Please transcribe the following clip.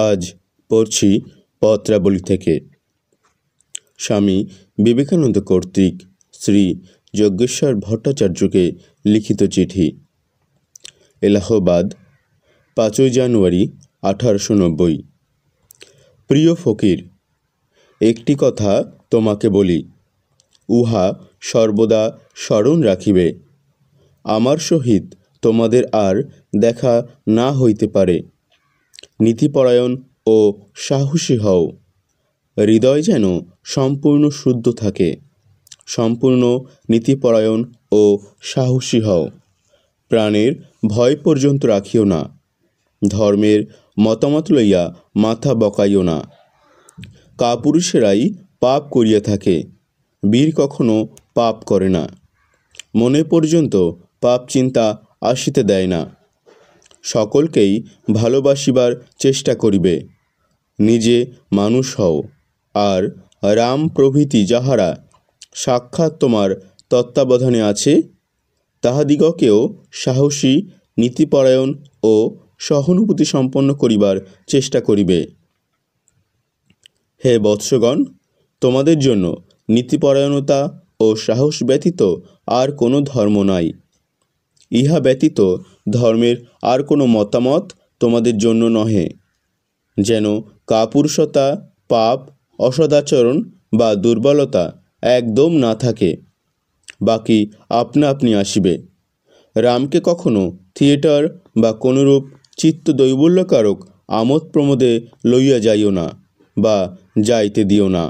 আজ পড়ছি পত্রাবলী থেকে। স্বামী বিবেকানন্দ কর্তৃক শ্রী যজ্ঞেশ্বর ভট্টাচার্যকে লিখিত চিঠি। এলাহাবাদ, 5 জানুয়ারি 1890। প্রিয় ফকির, একটি কথা তোমাকে বলি, উহা সর্বদা স্মরণ রাখিবে। আমার সহিত তোমাদের আর দেখা না হইতে পারে। নীতিপরায়ণ ও সাহসী হও। হৃদয় যেন সম্পূর্ণ শুদ্ধ থাকে। সম্পূর্ণ নীতিপরায়ণ ও সাহসী হও। প্রাণের ভয় পর্যন্ত রাখিও না। ধর্মের মতামত লইয়া মাথা বকাইও না। কাপুরুষেরাই পাপ করিয়া থাকে, বীর কখনো পাপ করে না। মনে পর্যন্ত পাপ চিন্তা আসিতে দেয় না। সকলকেই ভালোবাসিবার চেষ্টা করিবে। নিজে মানুষ হও, আর রাম প্রভৃতি যাহারা সাক্ষাৎ তোমার তত্ত্বাবধানে আছে, তাহাদিগকেও সাহসী, নীতিপরায়ণ ও সহানুভূতি সম্পন্ন করিবার চেষ্টা করিবে। হে বৎসগণ, তোমাদের জন্য নীতিপরায়ণতা ও সাহস ব্যতীত আর কোনো ধর্ম নাই। ইহা ব্যতীত ধর্মের আর কোনো মতামত তোমাদের জন্য নহে। যেন কাপুরুষতা, পাপ, অসদাচরণ বা দুর্বলতা একদম না থাকে। বাকি আপনা আপনি আসিবে। রামকে কখনো থিয়েটার বা কোনরূপ চিত্তদৈবল্যকারক আমোদ প্রমোদে লইয়া যাইও না, বা যাইতে দিও না।